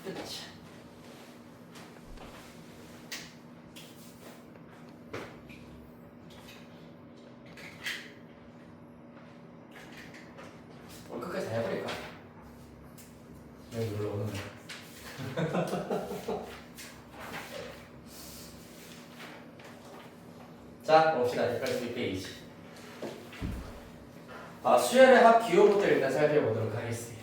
끝이야. 오늘 끝까지 다 해버릴까? 여기 놀러오는 거야. 자, 봅시다. 댓글 페이지. 수열의 합 기호부터 일단 살펴보도록 하겠습니다.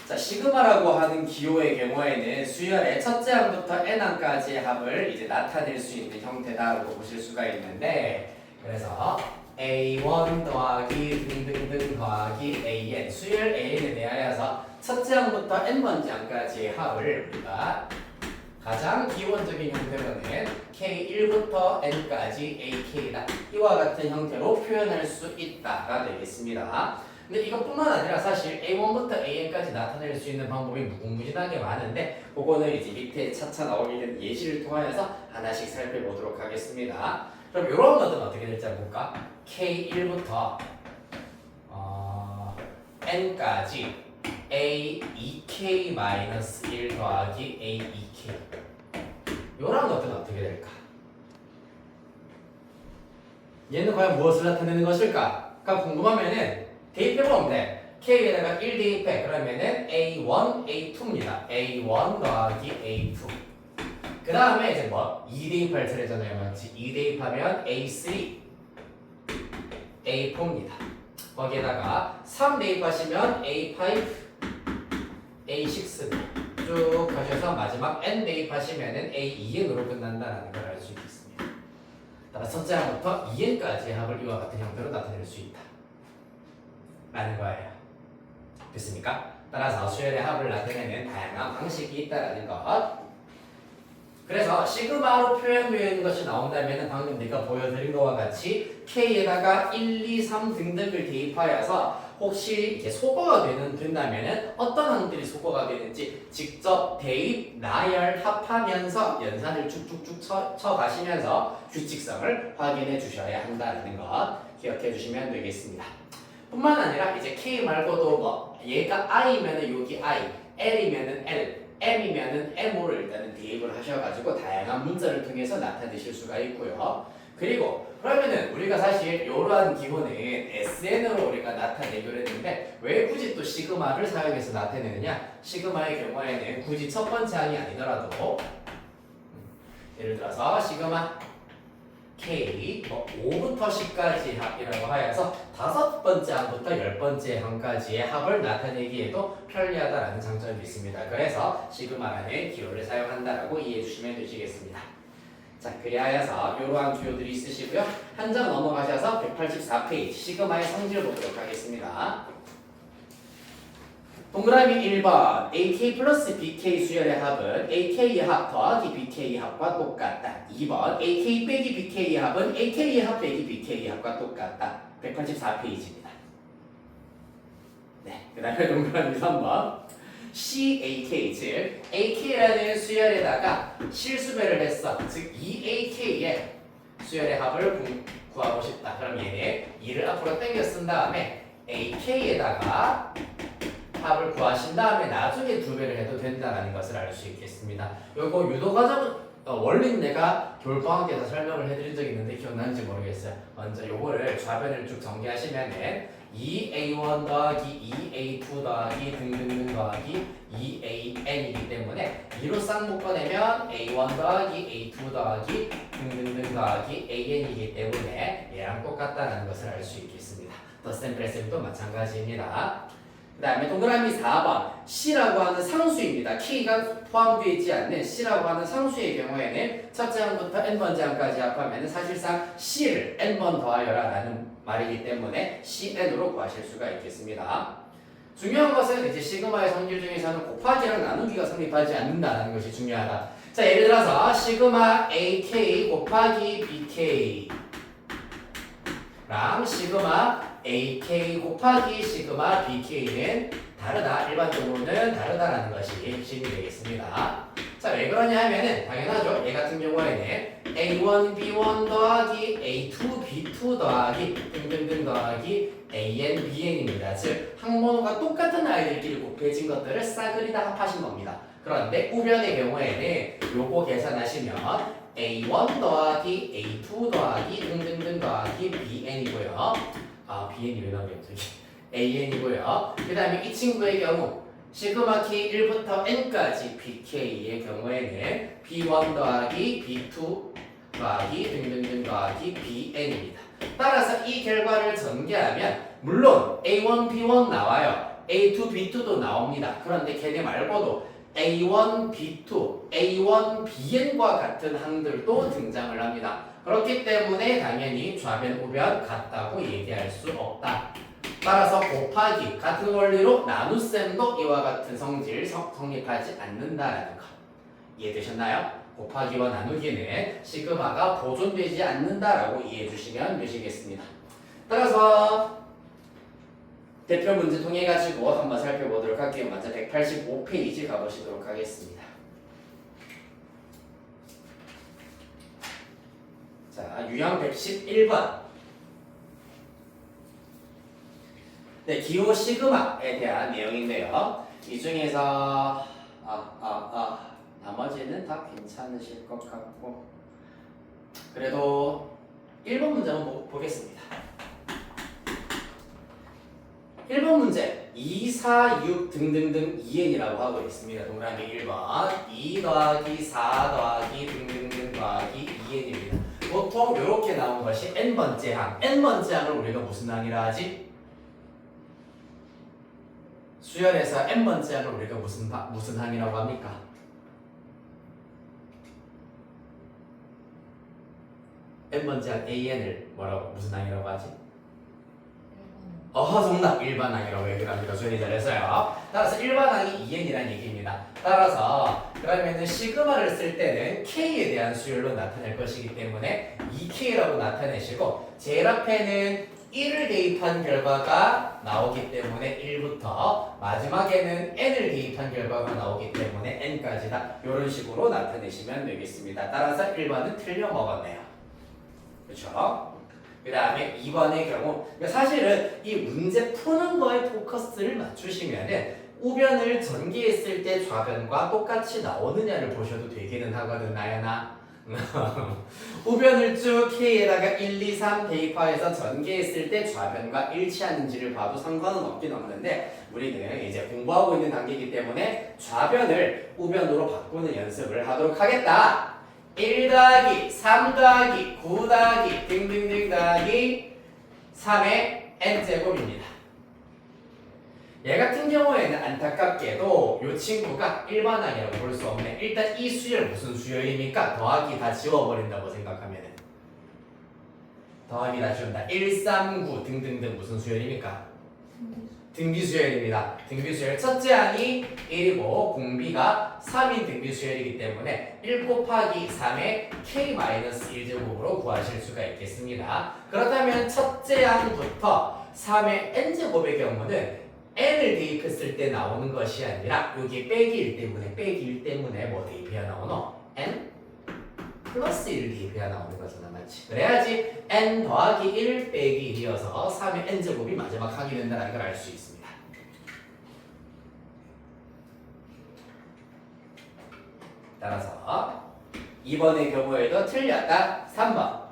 자, 시그마라고 하는 기호의 경우에는 수열의 첫째 항부터 n항까지의 합을 이제 나타낼 수 있는 형태다라고 보실 수가 있는데, 그래서 a1 더하기 등등등 더하기 an, 수열 an에 대하여서 첫째 항부터 n번째 항까지의 합을 우리가 가장 기본적인 형태로는 k1부터 n까지 ak다. 이와 같은 형태로 표현할 수 있다가 되겠습니다. 근데 이것뿐만 아니라 사실 a1부터 an까지 나타낼 수 있는 방법이 무궁무진하게 많은데, 그거는 이제 밑에 차차 나오게 된 예시를 통하여서 하나씩 살펴보도록 하겠습니다. 그럼 이런 것들은 어떻게 될지 한번 볼까? k1부터 n까지 a2k-1 더하기 a2k, 이런 것들은 어떻게 될까? 얘는 과연 무엇을 나타내는 것일까? 가 궁금하면은 대입해보면 돼. k에다가 1 대입해. 그러면은 a1, a2입니다. a1 더하기 a2. 그 다음에 이제 뭐 2 대입할 차례잖아요, 맞지? 2 대입하면 a3, a4입니다. 거기에다가 3 대입하시면 a5, a6 쭉 가셔서 마지막 n 대입하시면은 a2n으로 끝난다는 걸 알 수 있겠습니다. 따라서 첫째 항부터 2n까지의 합을 이와 같은 형태로 나타낼 수 있다 라는 거예요. 됐습니까? 따라서 수열의 합을 나타내는 다양한 방식이 있다라는 것. 그래서 시그마로 표현되어 있는 것이 나온다면 방금 내가 보여드린 것과 같이 K에다가 1, 2, 3 등등을 대입하여서 혹시 이제 소거가 된다면 어떤 항들이 소거가 되는지 직접 대입, 나열, 합하면서 연산을 쭉쭉쭉 쳐가시면서 규칙성을 확인해 주셔야 한다는 것 기억해 주시면 되겠습니다. 뿐만 아니라 이제 K 말고도 뭐 얘가 I면은 여기 I, L이면은 L, M이면은 M으로 일단은 대입을 하셔가지고 다양한 문자를 통해서 나타내실 수가 있고요. 그리고 그러면은 우리가 사실 이러한 기호는 SN으로 우리가 나타내기로 했는데 왜 굳이 또 시그마를 사용해서 나타내느냐? 시그마의 경우에는 굳이 첫 번째 항이 아니더라도 예를 들어서 시그마 K 5부터 10까지 합이라고 하여서 5번째 항부터 10번째 항까지의 합을 나타내기에도 편리하다라는 장점이 있습니다. 그래서 시그마라는 기호를 사용한다라고 이해해 주시면 되시겠습니다. 자, 그리하여서 이러한 기호들이 있으시고요. 한 장 넘어가셔서 184페이지 시그마의 성질을 보도록 하겠습니다. 동그라미 1번 AK 플러스 BK 수열의 합은 AK의 합 더하기 BK의 합과 똑같다. 2번 AK 빼기 BK의 합은 AK의 합 빼기 BK의 합과 똑같다. 184페이지입니다. 네, 그 다음에 동그라미 3번 CAK, 즉 AK라는 수열에다가 실수배를 했어. 즉 2AK의 수열의 합을 구하고 싶다. 그럼 얘네 2를 앞으로 당겨 쓴 다음에 AK에다가 합을 구하신 다음에 나중에 2배를 해도 된다는 것을 알 수 있겠습니다. 요거 유도 과정은 원리는 내가 겨울방학 때 다 설명을 해드린 적이 있는데 기억나는지 모르겠어요. 먼저 요거를 좌변을 쭉 전개하시면은 2a1 더하기 2a2 더하기 등등등 더하기 2an이기 때문에 2로 싹 묶어내면 a1 더하기 a2 더하기 등등등 더하기 an이기 때문에 얘랑 똑같다는 것을 알 수 있겠습니다. 더스앤 프레셈도 마찬가지입니다. 그 다음에 동그라미 4번 C라고 하는 상수입니다. K가 포함되어 있지 않는 C라고 하는 상수의 경우에는 첫째 항부터 n번째 항까지 합하면 사실상 C를 n번 더하여라 라는 말이기 때문에 CN으로 구하실 수가 있겠습니다. 중요한 것은 이제 시그마의 성질 중에서는 곱하기랑 나누기가 성립하지 않는다는 것이 중요하다. 자, 예를 들어서 시그마 AK 곱하기 BK 랑 시그마 AK 곱하기 시그마 BK는 다르다. 일반적으로는 다르다라는 것이 핵심이 되겠습니다. 자, 왜 그러냐 하면은 당연하죠. 얘 같은 경우에는 A1 B1 더하기 A2 B2 더하기 등등등 더하기 AN BN입니다. 즉 항모노가 똑같은 아이들끼리 곱해진 것들을 싸그리 다 합하신 겁니다. 그런데 우변의 경우에는 요거 계산하시면 A1 더하기 A2 더하기 등등등 더하기 BN이고요. BN이 왜 나오겠죠? AN이고요. 그 다음에 이 친구의 경우 시그마 K 1부터 N까지 BK의 경우에는 B1 더하기 B2 더하기 등등등 더하기 BN입니다. 따라서 이 결과를 전개하면 물론 A1, B1 나와요. A2, B2도 나옵니다. 그런데 걔네 말고도 A1, B2, A1, BN과 같은 항들도 등장을 합니다. 그렇기 때문에 당연히 좌변, 우변 같다고 얘기할 수 없다. 따라서 곱하기 같은 원리로 나눗셈도 이와 같은 성질 성립하지 않는다라는 거 이해되셨나요? 곱하기와 나누기는 시그마가 보존되지 않는다라고 이해해 주시면 되시겠습니다. 따라서 대표 문제 통해 가지고 한번 살펴보도록 할게요. 먼저 185페이지 가보시도록 하겠습니다. 자, 유형 111번. 네, 기호 시그마에 대한 내용인데요. 이 중에서 나머지는 다 괜찮으실 것 같고 그래도 1번 문제 한번 보겠습니다. 1번 문제 2, 4, 6 등등등 2n이라고 하고 있습니다. 동그라미 1번 2 더하기 4 더하기 등등등 더하기 2n입니다. 보통 이렇게 나온 것이 n번째 항. n번째 항을 우리가 무슨 항이라 하지? 수열에서 n번째 항을 우리가 무슨 항이라고 합니까? n번째 항 an을 무슨 항이라고 하지? 정답! 일반항이라고 얘기를 합니다. 수현이 잘했어요. 따라서 일반항이 2n이라는 얘기입니다. 따라서 그러면은 시그마를 쓸 때는 k에 대한 수열로 나타낼 것이기 때문에 2k라고 나타내시고 제일 앞에는 1을 대입한 결과가 나오기 때문에 1부터 마지막에는 n을 대입한 결과가 나오기 때문에 n까지다. 이런 식으로 나타내시면 되겠습니다. 따라서 1번은 틀려 먹었네요. 그렇죠? 그 다음에 2번의 경우 사실은 이 문제 푸는 거에 포커스를 맞추시면은 우변을 전개했을 때 좌변과 똑같이 나오느냐를 보셔도 되기는 하거든 나연아. 우변을 쭉 K에다가 1, 2, 3 대입하여서 전개했을 때 좌변과 일치하는지를 봐도 상관은 없긴 없는데 우리는 이제 공부하고 있는 단계이기 때문에 좌변을 우변으로 바꾸는 연습을 하도록 하겠다. 1 더하기 3 더하기 9 더하기 등등등 더하기 3의 n제곱입니다. 얘 같은 경우에는 안타깝게도 이 친구가 일반항이라고 볼 수 없네. 일단 이 수열 무슨 수열입니까? 더하기 다 지워버린다고 생각하면 더하기 다 지운다. 1, 3, 9 등등등 무슨 수열입니까? 등비수열입니다. 등비수열 첫째 항이 1이고 공비가 3인 등비수열이기 때문에 1 곱하기 3의 k-1제곱으로 구하실 수가 있겠습니다. 그렇다면 첫째 항부터 3의 n제곱의 경우는 n을 대입했을 때 나오는 것이 아니라 여기 빼기일 때문에 뭐 대입해야 나오노? n 플러스 1 대입해야 나오는 거잖아, 맞지? 그래야지 n 더하기 1 빼기 1이어서 3의 n제곱이 마지막 항이 된다는 걸 알 수 있습니다. 따라서 2번의 경우에도 틀렸다. 3번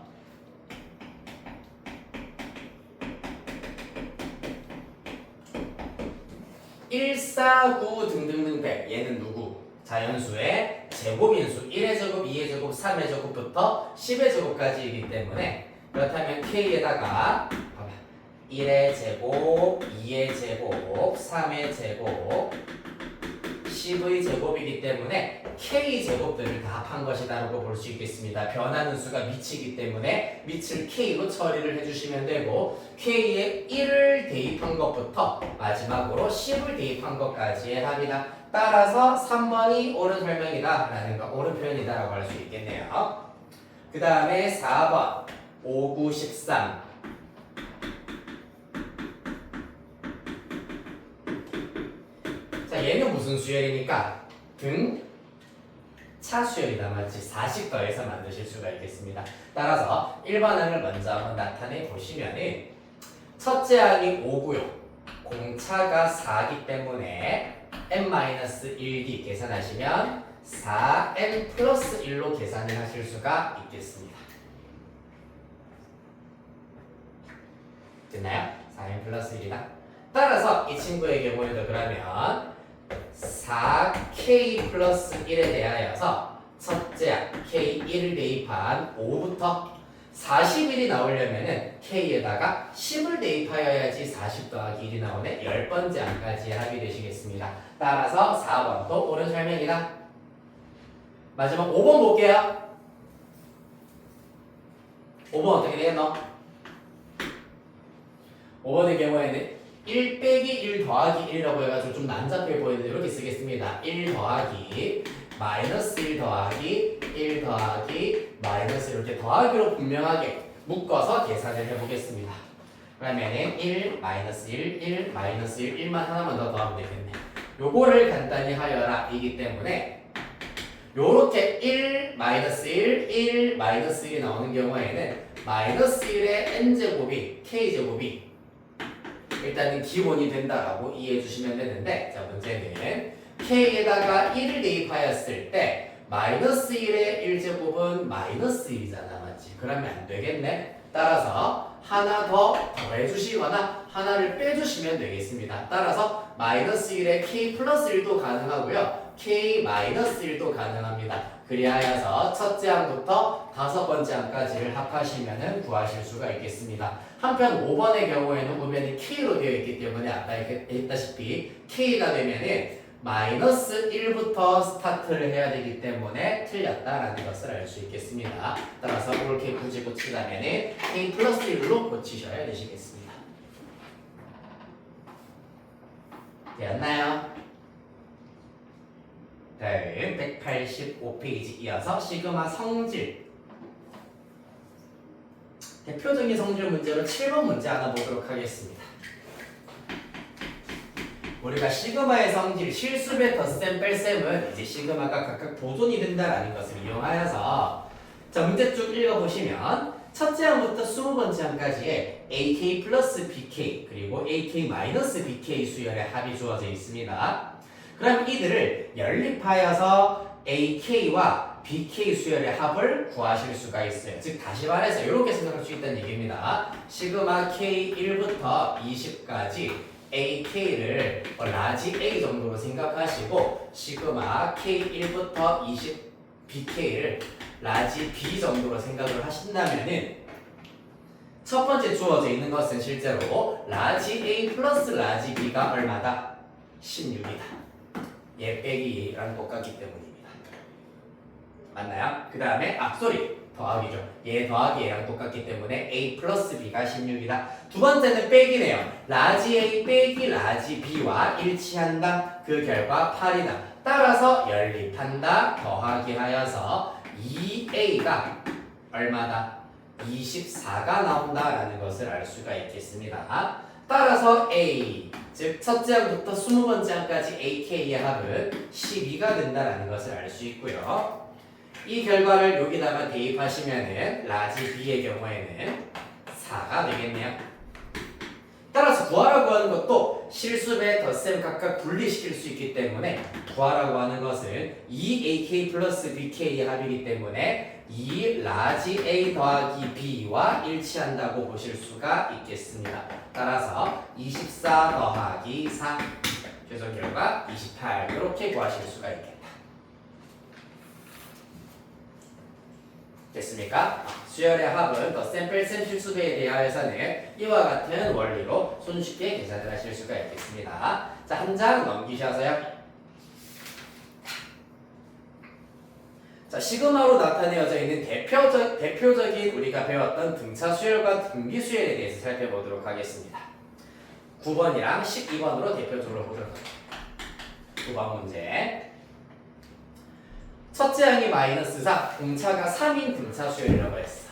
1, 4, 9 등등등 100 얘는 누구? 자연수의 제곱인수 1의 제곱, 2의 제곱, 3의 제곱부터 10의 제곱까지이기 때문에 그렇다면 K에다가 1의 제곱, 2의 제곱, 3의 제곱, 10의 제곱이기 때문에 K제곱들을 다 합한 것이다라고 볼 수 있겠습니다. 변하는 수가 미치기 때문에 미치를 K로 처리를 해주시면 되고 K에 1을 대입한 것부터 마지막으로 10을 대입한 것까지의 합이다. 따라서 3번이 옳은 설명이다 라는 거, 옳은 표현이다 라고 할 수 있겠네요. 그 다음에 4번 5, 9, 13 자, 얘는 무슨 수열입니까? 등 차 수열이다 맞지? 4씩 더해서 만드실 수가 있겠습니다. 따라서 1번 항을 먼저 한번 나타내 보시면은 첫째 항이 5고요. 공차가 4기 때문에 n-1d 계산하시면 4n 플러스 1로 계산을 하실 수가 있겠습니다. 됐나요? 4n 플러스 1이다. 따라서 이 친구의 경우에도 그러면 4k 플러스 1에 대하여서 첫째 항 k1을 대입한 5부터 41이 나오려면은 k에다가 10을 대입하여야지 40 더하기 1이 나오네. 10번째 항까지 합이 되시겠습니다. 따라서 4번도 옳은 설명이다. 마지막 5번 볼게요. 5번 어떻게 되겠노? 5번의 경우에는 1 빼기 1 더하기 1이라고 해가지고 좀 난잡해 보이는데 이렇게 쓰겠습니다. 1 더하기 마이너스 1 더하기 1 더하기 마이너스 이렇게 더하기로 분명하게 묶어서 계산을 해보겠습니다. 그러면은 1 마이너스 1 1 마이너스 1 1만 하나만 더 더하면 되겠네. 요거를 간단히 하여라 이기 때문에 요렇게 1 마이너스 1 1 마이너스 1이 나오는 경우에는 마이너스 1의 n제곱이 k제곱이 일단은 기본이 된다라고 이해해 주시면 되는데, 자 문제는 k에다가 1을 대입하였을 때 마이너스 1의 1제곱은 마이너스 1이잖아 맞지? 그러면 안 되겠네. 따라서 하나 더 더해주시거나 하나를 빼주시면 되겠습니다. 따라서 마이너스 1에 k 플러스 1도 가능하고요, k 마이너스 1도 가능합니다. 그리하여서 첫째 항부터 5번째 항까지를 합하시면 구하실 수가 있겠습니다. 한편 5번의 경우에는 보면 k로 되어 있기 때문에 아까 했다시피 k가 되면은 마이너스 1부터 스타트를 해야 되기 때문에 틀렸다라는 것을 알 수 있겠습니다. 따라서 이렇게 굳이 고치려면은 k 플러스 1로 고치셔야 되시겠습니다. 되었나요? 다음 185페이지 이어서 시그마 성질, 대표적인 성질 문제로 7번 문제 하나 보도록 하겠습니다. 우리가 시그마의 성질, 실수배, 덧셈, 뺄셈은 이제 시그마가 각각 보존이 된다라는 것을 이용하여서 자 문제 쭉 읽어보시면 첫째 항부터 20번째 항까지의 AK 플러스 BK 그리고 AK 마이너스 BK 수열의 합이 주어져 있습니다. 그럼 이들을 연립하여서 AK와 BK 수열의 합을 구하실 수가 있어요. 즉 다시 말해서 이렇게 생각할 수 있다는 얘기입니다. 시그마 K1부터 20까지 AK를 라지 A 정도로 생각하시고 시그마 K1부터 20 BK를 라지 B 정도로 생각을 하신다면은 첫 번째 주어져 있는 것은 실제로 라지 A 플러스 라지 B가 얼마다? 16이다. 얘 빼기 얘랑 똑같기 때문입니다. 맞나요? 그 다음에 앞소리 더하기죠. 얘 더하기 얘랑 똑같기 때문에 A 플러스 B가 16이다. 두 번째는 빼기네요. 라지 A 빼기 라지 B와 일치한다. 그 결과 8이다. 따라서 연립한다. 더하기 하여서 2A가 얼마다? 24가 나온다라는 것을 알 수가 있겠습니다. 따라서 A, 즉 첫째 항부터 20번째 항까지 AK의 합은 12가 된다라는 것을 알 수 있고요. 이 결과를 여기다가 대입하시면은 라지 B의 경우에는 4가 되겠네요. 따라서 구하라고 하는 것도 실수배, 덧셈 각각 분리시킬 수 있기 때문에 구하라고 하는 것은 2AK 플러스 BK의 합이기 때문에 2 라지 A 더하기 B와 일치한다고 보실 수가 있겠습니다. 따라서 24 더하기 4 최종 결과 28 이렇게 구하실 수가 있겠다. 됐습니까? 수열의 합은 덧셈, 뺄셈, 실수배에 대하여서는 이와 같은 원리로 손쉽게 계산을 하실 수가 있겠습니다. 자, 한 장 넘기셔서요. 자, 시그마로 나타내어져 있는 대표적인 우리가 배웠던 등차 수열과 등비 수열에 대해서 살펴보도록 하겠습니다. 9번이랑 12번으로 대표적으로 보도록 하겠습니다. 9번 문제. 첫째 항이 마이너스 4, 등차가 3인 등차 수열이라고 했어.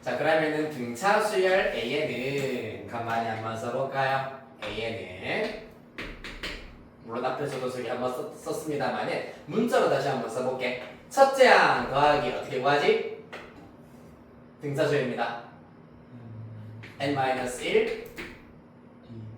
자, 그러면은 등차 수열 A에는 가만히 한번 써볼까요? A에는 물론 앞에서도 저기 한번 썼습니다만 문자로 다시 한번 써볼게. 첫째 항 더하기 어떻게 구하지? 등차수열입니다. n-1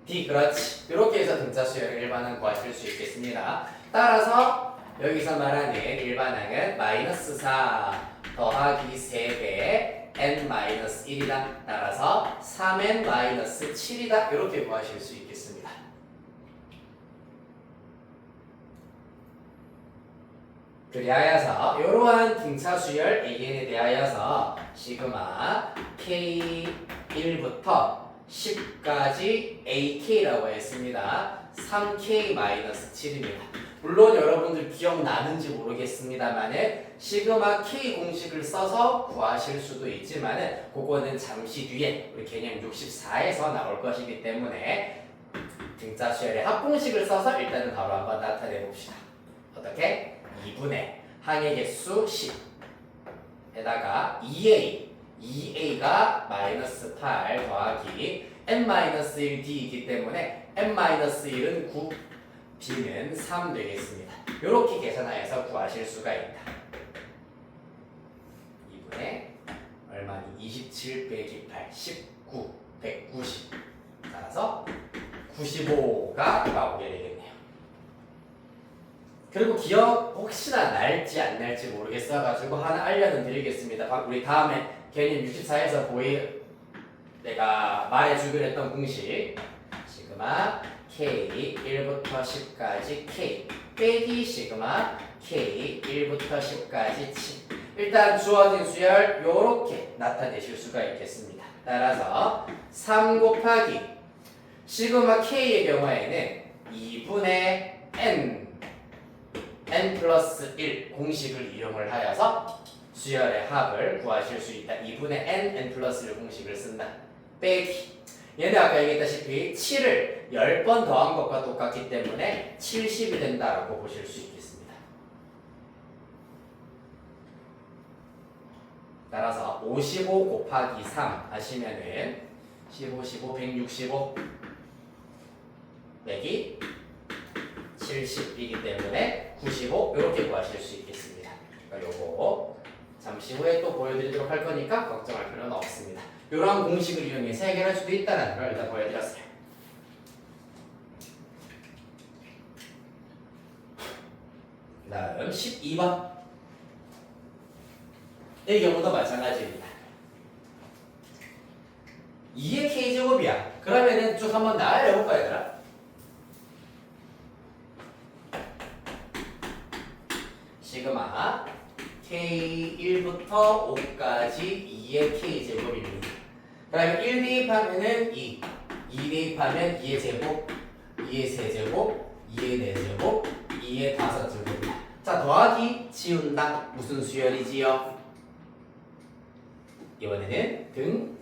d 그렇지. 이렇게 해서 등차수열을 일반항 구하실 수 있겠습니다. 따라서 여기서 말하는 일반항은 -4 더하기 3배 n-1이다. 따라서 3n-7이다. 이렇게 구하실 수 있겠습니다. 그리하여서 이러한 등차수열 AN에 대하여서 시그마 K1부터 10까지 AK라고 했습니다. 3K-7입니다. 물론 여러분들 기억나는지 모르겠습니다만 시그마 K 공식을 써서 구하실 수도 있지만 그거는 잠시 뒤에 우리 개념 64에서 나올 것이기 때문에 등차수열의 합공식을 써서 일단은 바로 한번 나타내 봅시다. 어떻게? 2분의 항의 개수 10에다가 2a가 -8 더하기 n-1d이기 때문에 n-1은 9, b는 3 되겠습니다. 이렇게 계산하여서 구하실 수가 있다. 2분의 얼마니? 27 빼기 8, 19, 190. 따라서 95가 나오게 되겠네요. 그리고 기억 혹시나 날지 안 날지 모르겠어가지고 하나 알려는 드리겠습니다. 우리 다음에 개념 64에서 내가 말해주기로 했던 공식 시그마 K 1부터 10까지 K 빼기 시그마 K 1부터 10까지 7. 일단 주어진 수열 요렇게 나타내실 수가 있겠습니다. 따라서 3 곱하기 시그마 K의 경우에는 2분의 n 플러스 1 공식을 이용을 하여서 수열의 합을 구하실 수 있다. 2분의 n 플러스 1 공식을 쓴다. 빼기. 얘는 아까 얘기했다시피 7을 10번 더한 것과 똑같기 때문에 70이 된다라고 보실 수 있겠습니다. 따라서 55 곱하기 3 하시면은 15, 15, 165 빼기 70이기 때문에 95 이렇게 구하실 수 있겠습니다. 그러니까 요거 잠시 후에 또 보여드리도록 할 거니까 걱정할 필요는 없습니다. 이러한 공식을 이용해서 해결할 수도 있다는 걸 일단 보여드렸어요. 그 다음 12번 이 경우도 마찬가지입니다. 2의 k제곱이야. 그러면은 쭉 한번 나열해볼까 얘들아? 시그마 K1부터 5까지 2의 K제곱입니다. 그러면 1 대입하면은 2 대입하면 2의 제곱, 2의 세제곱, 2의 4제곱, 2의 5제곱입니다. 자, 더하기 지운다. 무슨 수열이지요? 이번에는 등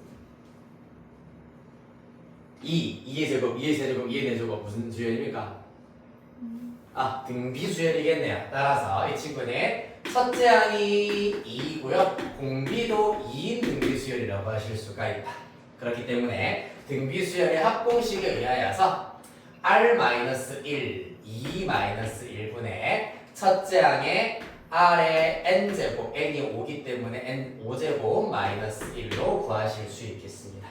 2의 제곱, 2의 세제곱, 2의 4제곱 무슨 수열입니까? 등비수열이겠네요. 따라서 이 친구는 첫째 항이 2이고요. 공비도 2인 등비수열이라고 하실 수가 있다. 그렇기 때문에 등비수열의 합공식에 의하여서 R-1, 2-1분의 첫째 항의 R의 n제곱, n이 5기 때문에 n 5제곱 마이너스 1로 구하실 수 있겠습니다.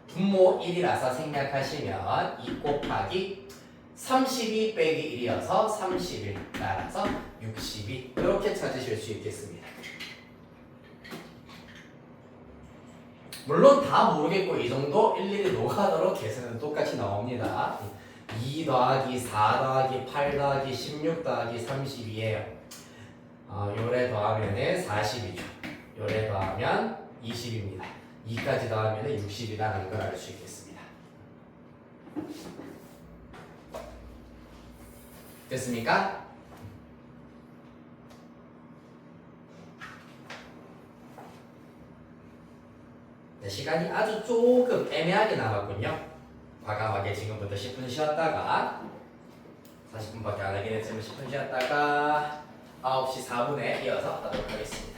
분모 1이라서 생략하시면 2 곱하기 32 빼기 1이어서 31 따라서 62 이렇게 찾으실 수 있겠습니다. 물론 다 모르겠고 이 정도 일일이 노가도록 계산은 똑같이 나옵니다. 2 더하기 4 더하기 8 더하기 16 더하기 32예요. 요래 더하면은 40이죠. 요래 더하면 20입니다. 2까지 더하면은 60이라는 걸 알 수 있겠습니다. 됐습니까? 네, 시간이 아주 조금 애매하게 남았군요. 과감하게 지금부터 10분 쉬었다가 40분밖에 안 하긴 했지만 10분 쉬었다가 9시 4분에 이어서 하도록 하겠습니다.